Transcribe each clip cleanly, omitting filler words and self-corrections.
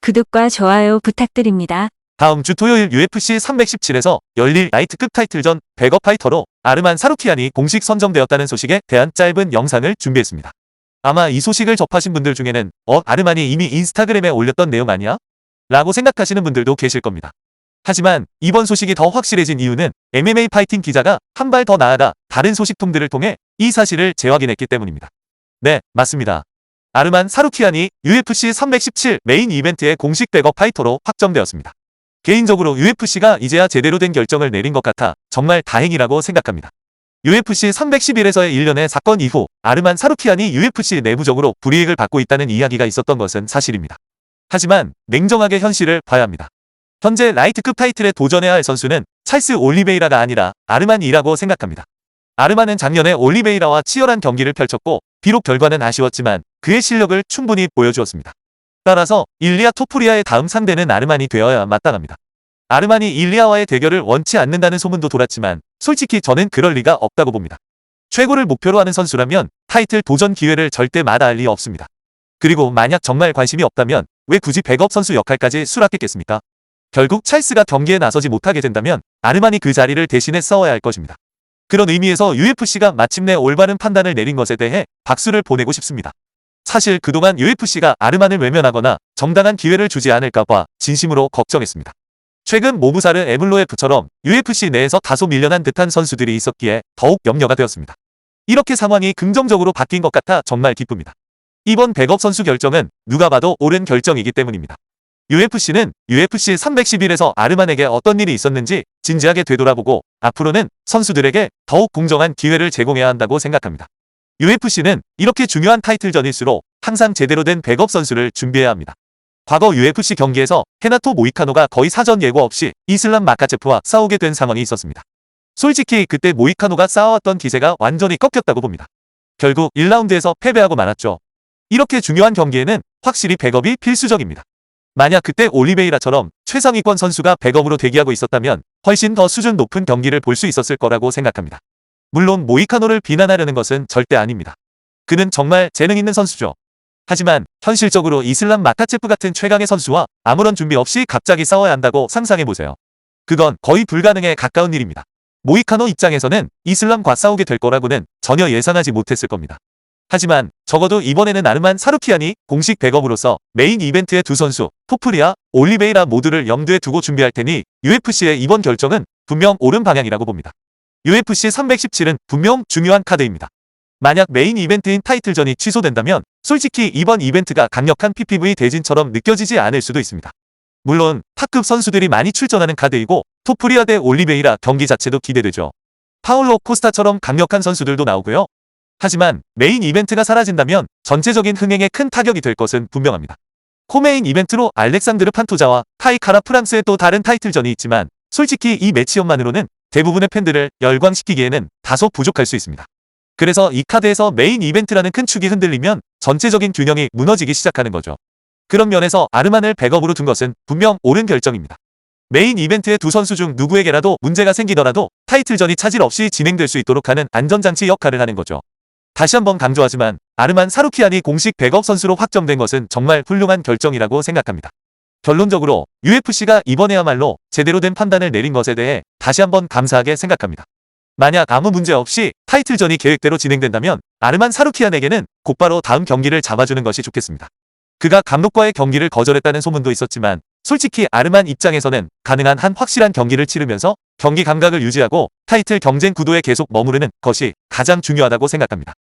구독과 좋아요 부탁드립니다. 다음 주 토요일 UFC 317에서 열릴 라이트급 타이틀전 백업 파이터로 아르만 사루키안이 공식 선정되었다는 소식에 대한 짧은 영상을 준비했습니다. 아마 이 소식을 접하신 분들 중에는 아르만이 이미 인스타그램에 올렸던 내용 아니야? 라고 생각하시는 분들도 계실 겁니다. 하지만 이번 소식이 더 확실해진 이유는 MMA 파이팅 기자가 한 발 더 나아가 다른 소식통들을 통해 이 사실을 재확인했기 때문입니다. 네, 맞습니다. 아르만 사루키안이 UFC 317 메인 이벤트의 공식 백업 파이터로 확정되었습니다. 개인적으로 UFC가 이제야 제대로 된 결정을 내린 것 같아 정말 다행이라고 생각합니다. UFC 311에서의 일련의 사건 이후 아르만 사루키안이 UFC 내부적으로 불이익을 받고 있다는 이야기가 있었던 것은 사실입니다. 하지만 냉정하게 현실을 봐야 합니다. 현재 라이트급 타이틀에 도전해야 할 선수는 찰스 올리베이라가 아니라 아르만이라고 생각합니다. 아르만은 작년에 올리베이라와 치열한 경기를 펼쳤고 비록 결과는 아쉬웠지만 그의 실력을 충분히 보여주었습니다. 따라서 일리아 토푸리아의 다음 상대는 아르만이 되어야 마땅합니다. 아르만이 일리아와의 대결을 원치 않는다는 소문도 돌았지만 솔직히 저는 그럴 리가 없다고 봅니다. 최고를 목표로 하는 선수라면 타이틀 도전 기회를 절대 마다할 리 없습니다. 그리고 만약 정말 관심이 없다면 왜 굳이 백업 선수 역할까지 수락했겠습니까? 결국 찰스가 경기에 나서지 못하게 된다면 아르만이 그 자리를 대신해 싸워야 할 것입니다. 그런 의미에서 UFC가 마침내 올바른 판단을 내린 것에 대해 박수를 보내고 싶습니다. 사실 그동안 UFC가 아르만을 외면하거나 정당한 기회를 주지 않을까 봐 진심으로 걱정했습니다. 최근 모브사르 에블로에프처럼 UFC 내에서 다소 밀려난 듯한 선수들이 있었기에 더욱 염려가 되었습니다. 이렇게 상황이 긍정적으로 바뀐 것 같아 정말 기쁩니다. 이번 백업 선수 결정은 누가 봐도 옳은 결정이기 때문입니다. UFC는 UFC 311에서 아르만에게 어떤 일이 있었는지 진지하게 되돌아보고 앞으로는 선수들에게 더욱 공정한 기회를 제공해야 한다고 생각합니다. UFC는 이렇게 중요한 타이틀전일수록 항상 제대로 된 백업 선수를 준비해야 합니다. 과거 UFC 경기에서 헤나토 모이카노가 거의 사전 예고 없이 이슬람 마카체프와 싸우게 된 상황이 있었습니다. 솔직히 그때 모이카노가 쌓아왔던 기세가 완전히 꺾였다고 봅니다. 결국 1라운드에서 패배하고 말았죠. 이렇게 중요한 경기에는 확실히 백업이 필수적입니다. 만약 그때 올리베이라처럼 최상위권 선수가 백업으로 대기하고 있었다면 훨씬 더 수준 높은 경기를 볼 수 있었을 거라고 생각합니다. 물론 모이카노를 비난하려는 것은 절대 아닙니다. 그는 정말 재능 있는 선수죠. 하지만 현실적으로 이슬람 마카체프 같은 최강의 선수와 아무런 준비 없이 갑자기 싸워야 한다고 상상해보세요. 그건 거의 불가능에 가까운 일입니다. 모이카노 입장에서는 이슬람과 싸우게 될 거라고는 전혀 예상하지 못했을 겁니다. 하지만 적어도 이번에는 아르만 사루키안이 공식 백업으로서 메인 이벤트의 두 선수 토프리아, 올리베이라 모두를 염두에 두고 준비할 테니 UFC의 이번 결정은 분명 옳은 방향이라고 봅니다. UFC 317은 분명 중요한 카드입니다. 만약 메인 이벤트인 타이틀전이 취소된다면 솔직히 이번 이벤트가 강력한 PPV 대진처럼 느껴지지 않을 수도 있습니다. 물론 탑급 선수들이 많이 출전하는 카드이고 토프리아 대 올리베이라 경기 자체도 기대되죠. 파울로 코스타처럼 강력한 선수들도 나오고요. 하지만 메인 이벤트가 사라진다면 전체적인 흥행에 큰 타격이 될 것은 분명합니다. 코메인 이벤트로 알렉산드르 판토자와 카이 카라 프랑스의 또 다른 타이틀전이 있지만 솔직히 이 매치업만으로는 대부분의 팬들을 열광시키기에는 다소 부족할 수 있습니다. 그래서 이 카드에서 메인 이벤트라는 큰 축이 흔들리면 전체적인 균형이 무너지기 시작하는 거죠. 그런 면에서 아르만을 백업으로 둔 것은 분명 옳은 결정입니다. 메인 이벤트의 두 선수 중 누구에게라도 문제가 생기더라도 타이틀전이 차질 없이 진행될 수 있도록 하는 안전장치 역할을 하는 거죠. 다시 한번 강조하지만 아르만 사루키안이 공식 백업 선수로 확정된 것은 정말 훌륭한 결정이라고 생각합니다. 결론적으로 UFC가 이번에야말로 제대로 된 판단을 내린 것에 대해 다시 한번 감사하게 생각합니다. 만약 아무 문제 없이 타이틀전이 계획대로 진행된다면 아르만 사루키안에게는 곧바로 다음 경기를 잡아주는 것이 좋겠습니다. 그가 감독과의 경기를 거절했다는 소문도 있었지만 솔직히 아르만 입장에서는 가능한 한 확실한 경기를 치르면서 경기 감각을 유지하고 타이틀 경쟁 구도에 계속 머무르는 것이 가장 중요하다고 생각합니다.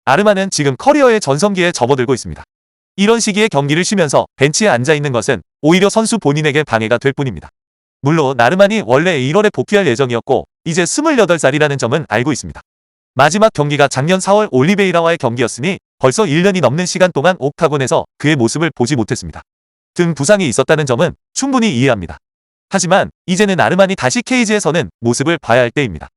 아르만은 지금 커리어의 전성기에 접어들고 있습니다. 이런 시기에 경기를 쉬면서 벤치에 앉아있는 것은 오히려 선수 본인에게 방해가 될 뿐입니다. 물론 아르만이 원래 1월에 복귀할 예정이었고 이제 28살이라는 점은 알고 있습니다. 마지막 경기가 작년 4월 올리베이라와의 경기였으니 벌써 1년이 넘는 시간 동안 옥타곤에서 그의 모습을 보지 못했습니다. 등 부상이 있었다는 점은 충분히 이해합니다. 하지만 이제는 아르만이 다시 케이지에서는 모습을 봐야 할 때입니다.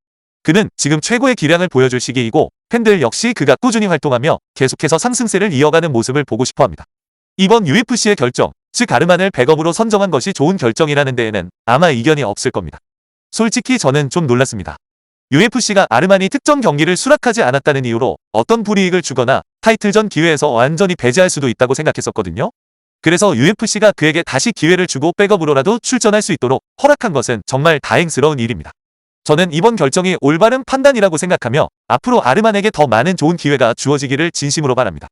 그는 지금 최고의 기량을 보여줄 시기이고 팬들 역시 그가 꾸준히 활동하며 계속해서 상승세를 이어가는 모습을 보고 싶어합니다. 이번 UFC의 결정, 즉 아르만을 백업으로 선정한 것이 좋은 결정이라는 데에는 아마 이견이 없을 겁니다. 솔직히 저는 좀 놀랐습니다. UFC가 아르만이 특정 경기를 수락하지 않았다는 이유로 어떤 불이익을 주거나 타이틀전 기회에서 완전히 배제할 수도 있다고 생각했었거든요. 그래서 UFC가 그에게 다시 기회를 주고 백업으로라도 출전할 수 있도록 허락한 것은 정말 다행스러운 일입니다. 저는 이번 결정이 올바른 판단이라고 생각하며 앞으로 아르만에게 더 많은 좋은 기회가 주어지기를 진심으로 바랍니다.